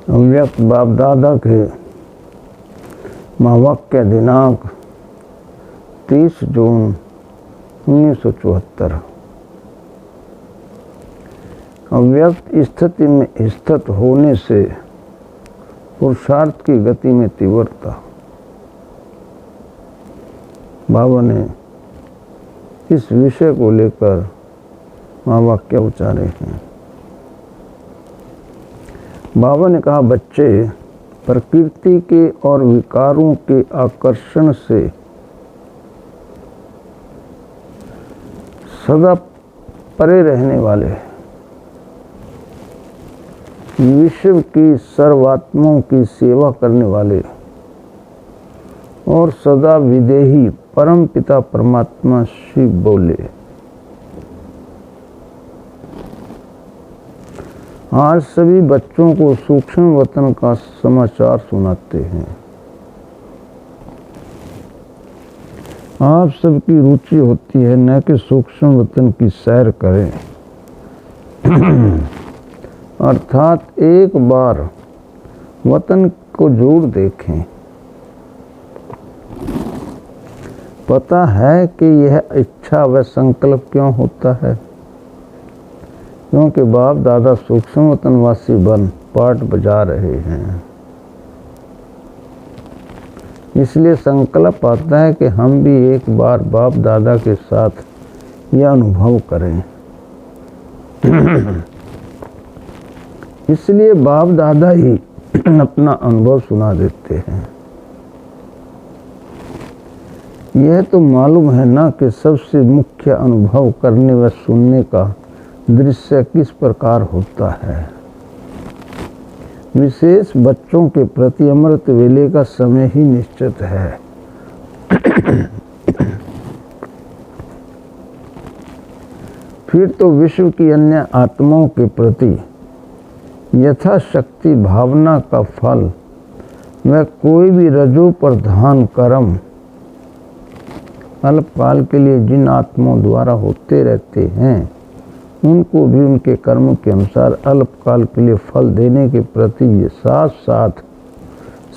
अव्यक्त बाप दादा के महावाक्य दिनांक 30 जून 1974। अव्यक्त स्थिति में स्थित होने से पुरुषार्थ की गति में तीव्रता। बाबा ने इस विषय को लेकर महावाक्य उच्चारे हैं। बाबा ने कहा, बच्चे प्रकृति के और विकारों के आकर्षण से सदा परे रहने वाले, विश्व की सर्वात्माओं की सेवा करने वाले और सदा विदेही परम पिता परमात्मा शिव बोले, आज सभी बच्चों को सूक्ष्म वतन का समाचार सुनाते हैं। आप सबकी रुचि होती है न कि सूक्ष्म वतन की सैर करें, अर्थात एक बार वतन को जरूर देखें। पता है कि यह इच्छा व संकल्प क्यों होता है? क्योंकि बाप दादा सूक्ष्म वतनवासी बन पाठ बजा रहे हैं। इसलिए संकल्प आता है कि हम भी एक बार बाप दादा के साथ यह अनुभव करें। इसलिए बाप दादा ही अपना अनुभव सुना देते हैं। यह तो मालूम है ना कि सबसे मुख्य अनुभव करने व सुनने का दृश्य किस प्रकार होता है। विशेष बच्चों के प्रति अमृत वेले का समय ही निश्चित है। फिर तो विश्व की अन्य आत्माओं के प्रति यथाशक्ति भावना का फल व कोई भी रजो प्रधान कर्म अल्पकाल के लिए जिन आत्माओं द्वारा होते रहते हैं, उनको भी उनके कर्म के अनुसार अल्पकाल के लिए फल देने के प्रति साथ साथ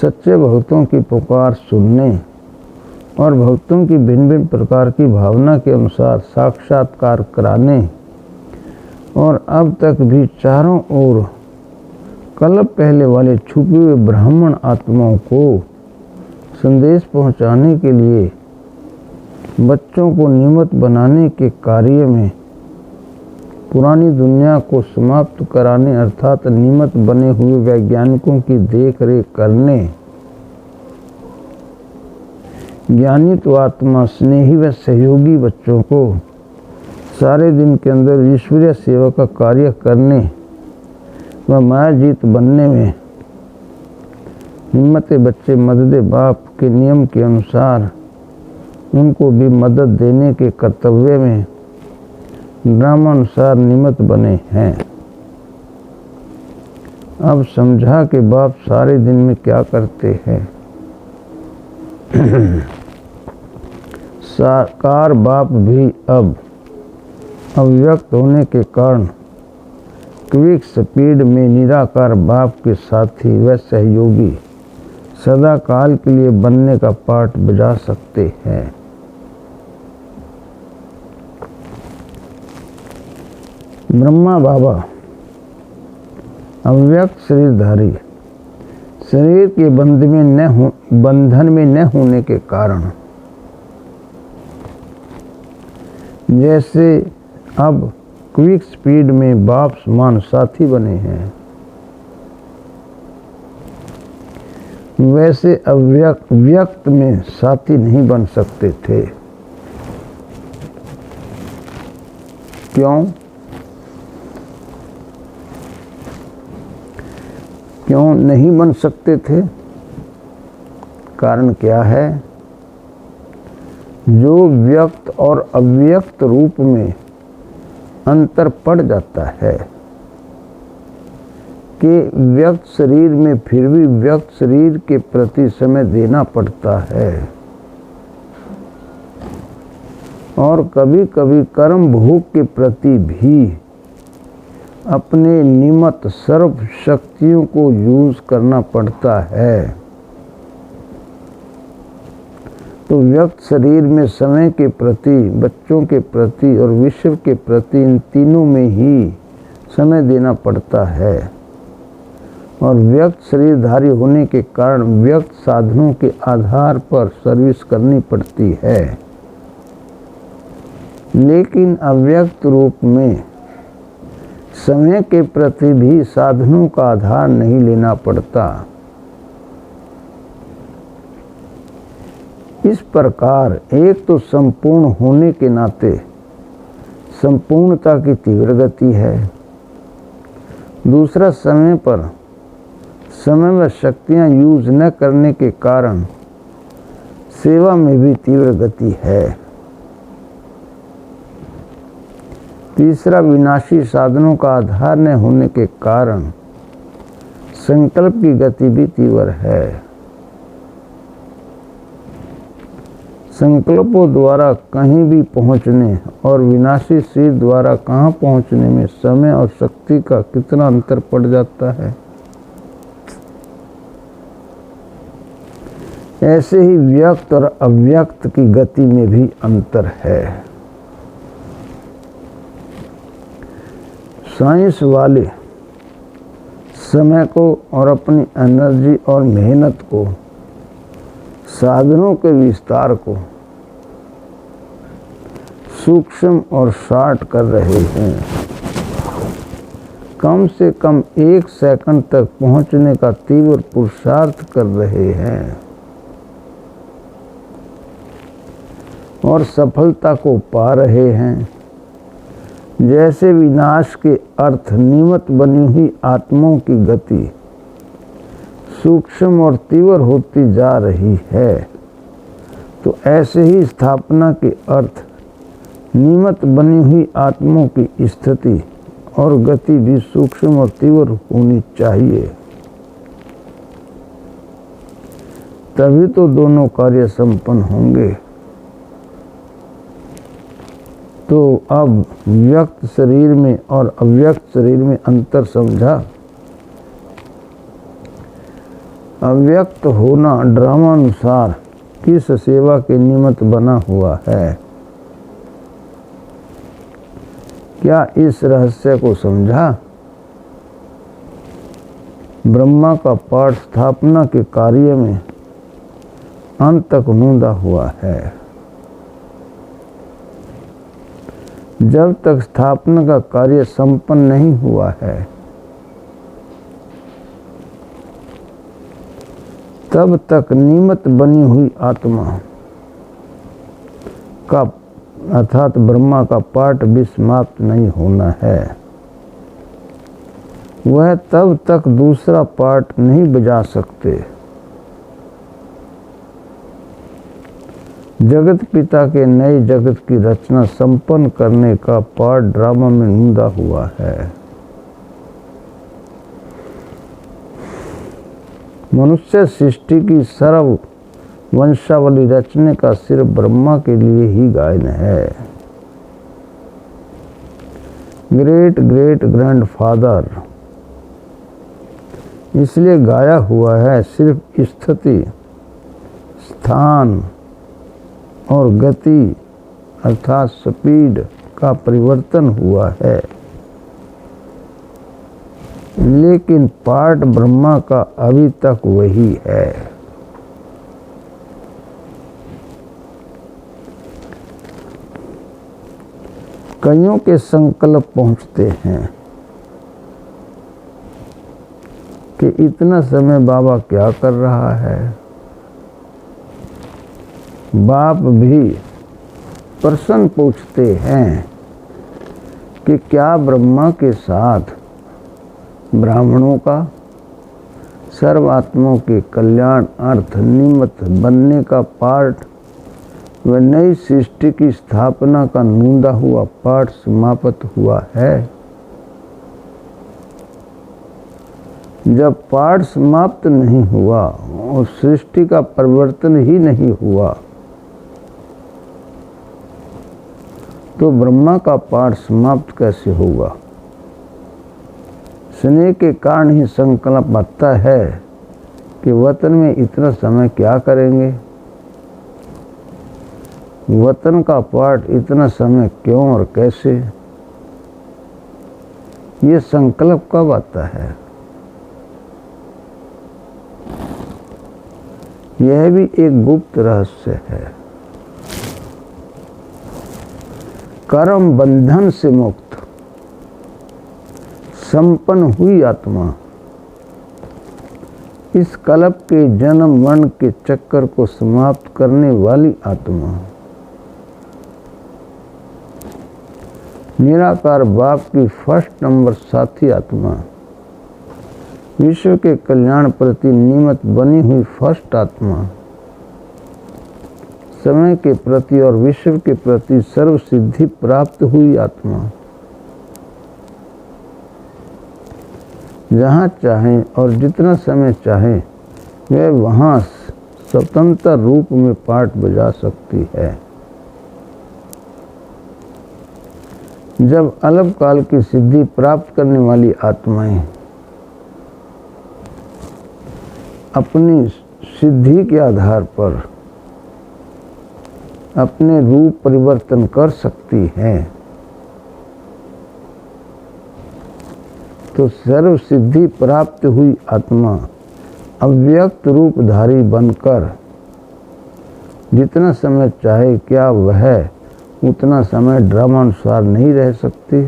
सच्चे भक्तों की पुकार सुनने और भक्तों की भिन्न भिन्न प्रकार की भावना के अनुसार साक्षात्कार कराने और अब तक भी चारों ओर कल्प पहले वाले छुपे हुए ब्राह्मण आत्माओं को संदेश पहुंचाने के लिए बच्चों को नियमित बनाने के कार्य में पुरानी दुनिया को समाप्त कराने अर्थात नियमित बने हुए वैज्ञानिकों की देख रेख करने, ज्ञानी तो आत्मा स्नेही व सहयोगी बच्चों को सारे दिन के अंदर ईश्वरीय सेवा का कार्य करने व माया जीत बनने में हिम्मत बच्चे मदद बाप के नियम के अनुसार उनको भी मदद देने के कर्तव्य में ड्रामानुसार नियमित बने हैं। अब समझा कि बाप सारे दिन में क्या करते हैं। साकार बाप भी अब अव्यक्त होने के कारण क्विक स्पीड में निराकार बाप के साथी व सहयोगी सदा काल के लिए बनने का पाठ बजा सकते हैं। ब्रह्मा बाबा अव्यक्त शरीरधारी शरीर के बंधन में न होने के कारण जैसे अब क्विक स्पीड में बाप समान साथी बने हैं, वैसे व्यक्त में साथी नहीं बन सकते थे। क्यों नहीं बन सकते थे? कारण क्या है? जो व्यक्त और अव्यक्त रूप में अंतर पड़ जाता है कि व्यक्त शरीर में फिर भी व्यक्त शरीर के प्रति समय देना पड़ता है और कभी कभी कर्म भोग के प्रति भी अपने निमित्त सर्व शक्तियों को यूज करना पड़ता है। तो व्यक्त शरीर में समय के प्रति, बच्चों के प्रति और विश्व के प्रति, इन तीनों में ही समय देना पड़ता है। और व्यक्त शरीरधारी होने के कारण व्यक्त साधनों के आधार पर सर्विस करनी पड़ती है। लेकिन अव्यक्त रूप में समय के प्रति भी साधनों का आधार नहीं लेना पड़ता। इस प्रकार एक तो संपूर्ण होने के नाते संपूर्णता की तीव्र गति है, दूसरा समय पर समय व शक्तियां यूज न करने के कारण सेवा में भी तीव्र गति है, तीसरा विनाशी साधनों का आधार न होने के कारण संकल्प की गति भी तीव्र है। संकल्पों द्वारा कहीं भी पहुंचने और विनाशी सिर द्वारा कहाँ पहुंचने में समय और शक्ति का कितना अंतर पड़ जाता है। ऐसे ही व्यक्त और अव्यक्त की गति में भी अंतर है। साइंस वाले समय को और अपनी एनर्जी और मेहनत को, साधनों के विस्तार को सूक्ष्म और शॉर्ट कर रहे हैं। कम से कम 1 सेकंड तक पहुंचने का तीव्र पुरुषार्थ कर रहे हैं और सफलता को पा रहे हैं। जैसे विनाश के अर्थ निमित्त बनी हुई आत्माओं की गति सूक्ष्म और तीव्र होती जा रही है, तो ऐसे ही स्थापना के अर्थ निमित्त बनी हुई आत्माओं की स्थिति और गति भी सूक्ष्म और तीव्र होनी चाहिए। तभी तो दोनों कार्य संपन्न होंगे। तो अब व्यक्त शरीर में और अव्यक्त शरीर में अंतर समझा। अव्यक्त होना ड्रामानुसार किस सेवा के निमित्त बना हुआ है, क्या इस रहस्य को समझा? ब्रह्मा का पाठ स्थापना के कार्य में अंत तक नूंदा हुआ है। जब तक स्थापना का कार्य संपन्न नहीं हुआ है, तब तक निमित्त बनी हुई आत्मा का अर्थात ब्रह्मा का पाठ भी समाप्त नहीं होना है। वह तब तक दूसरा पाठ नहीं बजा सकते। जगत पिता के नए जगत की रचना संपन्न करने का पाठ ड्रामा में नूंदा हुआ है। मनुष्य सृष्टि की सर्व वंशावली रचने का सिर्फ ब्रह्मा के लिए ही गायन है। ग्रेट ग्रेट ग्रैंडफादर इसलिए गाया हुआ है, सिर्फ स्थिति, स्थान और गति अर्थात स्पीड का परिवर्तन हुआ है, लेकिन पाठ ब्रह्मा का अभी तक वही है। कईयों के संकल्प पहुंचते हैं कि इतना समय बाबा क्या कर रहा है। बाप भी प्रश्न पूछते हैं कि क्या ब्रह्मा के साथ ब्राह्मणों का सर्वात्माओं के कल्याण अर्थ निमित्त बनने का पाठ व नई सृष्टि की स्थापना का नूंदा हुआ पाठ समाप्त हुआ है। जब पाठ समाप्त नहीं हुआ और सृष्टि का परिवर्तन ही नहीं हुआ, तो ब्रह्मा का पाठ समाप्त कैसे होगा? स्नेह के कारण ही संकल्प आता है कि वतन में इतना समय क्या करेंगे, वतन का पाठ इतना समय क्यों और कैसे। ये संकल्प कब आता है? यह भी एक गुप्त रहस्य है। कर्म बंधन से मुक्त संपन्न हुई आत्मा इस कल्प के जन्म मरण के चक्कर को समाप्त करने वाली आत्मा, निराकार बाप की फर्स्ट नंबर साथी आत्मा, विश्व के कल्याण प्रति निमित्त बनी हुई फर्स्ट आत्मा, समय के प्रति और विश्व के प्रति सर्व सिद्धि प्राप्त हुई आत्मा, जहाँ चाहें और जितना समय चाहे वह वहाँ स्वतंत्र रूप में पाठ बजा सकती है। जब अल्पकाल की सिद्धि प्राप्त करने वाली आत्माएं अपनी सिद्धि के आधार पर अपने रूप परिवर्तन कर सकती हैं, तो सर्व सिद्धि प्राप्त हुई आत्मा अव्यक्त रूपधारी बनकर जितना समय चाहे क्या वह उतना समय ड्रामानुसार नहीं रह सकती।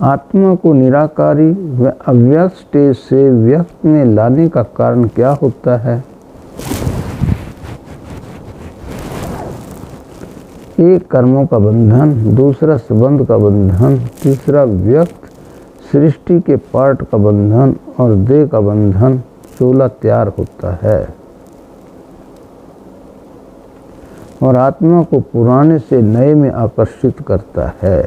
आत्मा को निराकारी व अव्यक्त स्टेज से व्यक्त में लाने का कारण क्या होता है? एक कर्मों का बंधन, दूसरा संबंध का बंधन, तीसरा व्यक्त सृष्टि के पार्ट का बंधन और देह का बंधन 16 तैयार होता है और आत्मा को पुराने से नए में आकर्षित करता है।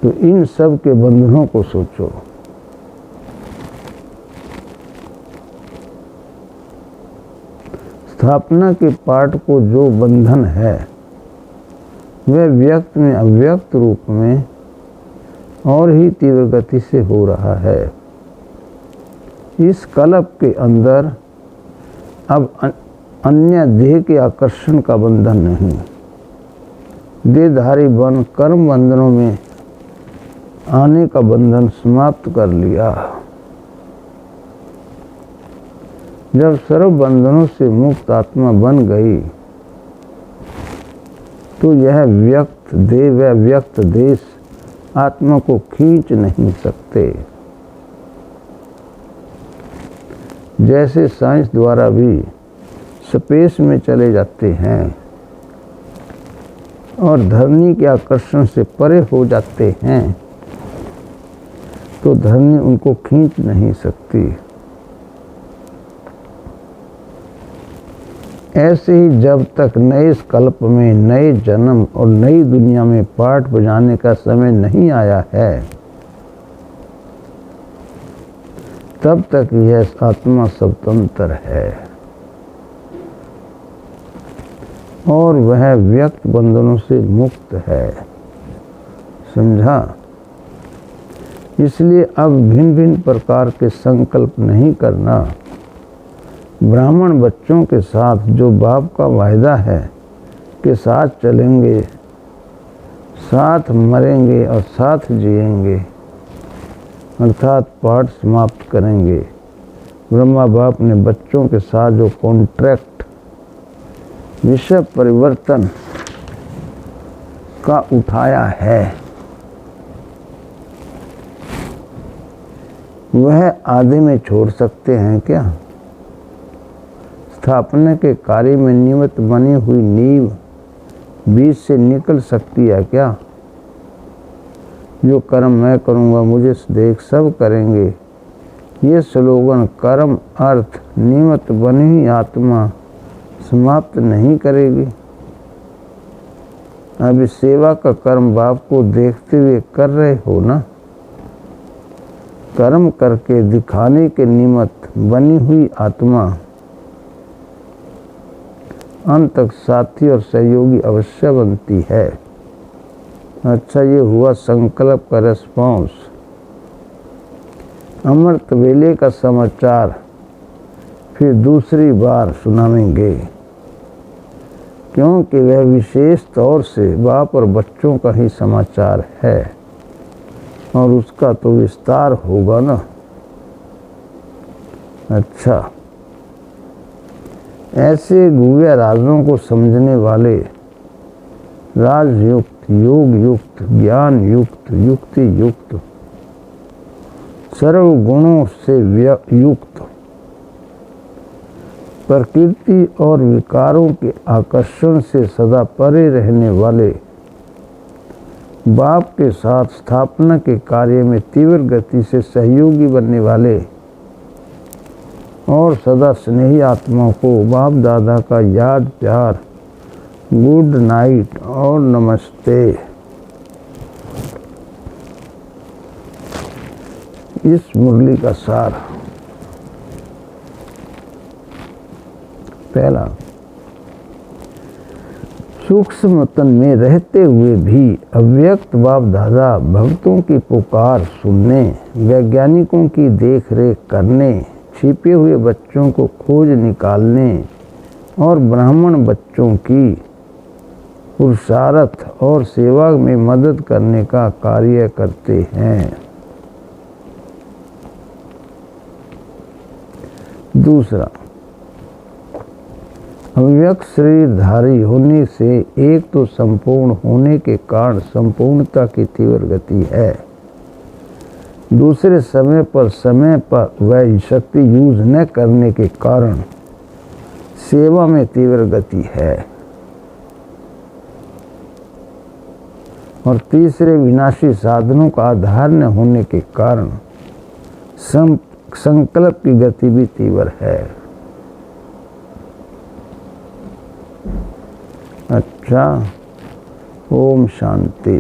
तो इन सब के बंधनों को सोचो। स्थापना के पाठ को जो बंधन है वह व्यक्त में अव्यक्त रूप में और ही तीव्र गति से हो रहा है। इस कल्प के अंदर अब अन्य देह के आकर्षण का बंधन नहीं, देहधारी बन कर्म बंधनों में आने का बंधन समाप्त कर लिया। जब सर्व बंधनों से मुक्त आत्मा बन गई तो यह व्यक्त देह व व्यक्त देश आत्मा को खींच नहीं सकते। जैसे साइंस द्वारा भी स्पेस में चले जाते हैं और धरनी के आकर्षण से परे हो जाते हैं, तो धरनी उनको खींच नहीं सकती। ऐसे ही जब तक नए कल्प में नए जन्म और नई दुनिया में पाठ बजाने का समय नहीं आया है, तब तक यह आत्मा स्वतंत्र है और वह व्यक्त बंधनों से मुक्त है। समझा? इसलिए अब भिन्न भिन्न प्रकार के संकल्प नहीं करना। ब्राह्मण बच्चों के साथ जो बाप का वायदा है कि साथ चलेंगे, साथ मरेंगे और साथ जिएंगे, अर्थात पाठ समाप्त करेंगे। ब्रह्मा बाप ने बच्चों के साथ जो कॉन्ट्रैक्ट विषय परिवर्तन का उठाया है वह आधे में छोड़ सकते हैं क्या? स्थापना के कार्य में निमित्त बनी हुई नींव बीज से निकल सकती है क्या? जो कर्म मैं करूँगा मुझे देख सब करेंगे, ये स्लोगन कर्म अर्थ निमित्त बनी हुई आत्मा समाप्त नहीं करेगी। अभी सेवा का कर्म बाप को देखते हुए कर रहे हो ना। कर्म करके दिखाने के निमित्त बनी हुई आत्मा अंत तक साथी और सहयोगी अवश्य बनती है। अच्छा, ये हुआ संकल्प का रेस्पॉन्स। अमृत वेले का समाचार फिर दूसरी बार सुनाएंगे, क्योंकि वह विशेष तौर से बाप और बच्चों का ही समाचार है और उसका तो विस्तार होगा ना। अच्छा, ऐसे गुह्य राजों को समझने वाले, राजयुक्त, योग युक्त, ज्ञान युक्त, युक्ति युक्त, सर्व गुणों से युक्त, प्रकृति और विकारों के आकर्षण से सदा परे रहने वाले, बाप के साथ स्थापना के कार्य में तीव्र गति से सहयोगी बनने वाले और सदा स्नेही आत्माओं को बाप दादा का याद प्यार, गुड नाइट और नमस्ते। इस मुरली का सार। पहला, सूक्ष्म तन में रहते हुए भी अव्यक्त बाप दादा भक्तों की पुकार सुनने, वैज्ञानिकों की देखरेख करने, छिपे हुए बच्चों को खोज निकालने और ब्राह्मण बच्चों की पुरुषार्थ और सेवा में मदद करने का कार्य करते हैं। दूसरा, अव्यक्त शरीरधारी होने से एक तो संपूर्ण होने के कारण संपूर्णता की तीव्र गति है, दूसरे समय पर वह शक्ति यूज न करने के कारण सेवा में तीव्र गति है, और तीसरे विनाशी साधनों का आधार न होने के कारण संकल्प की गति भी तीव्र है। अच्छा, ओम शांति।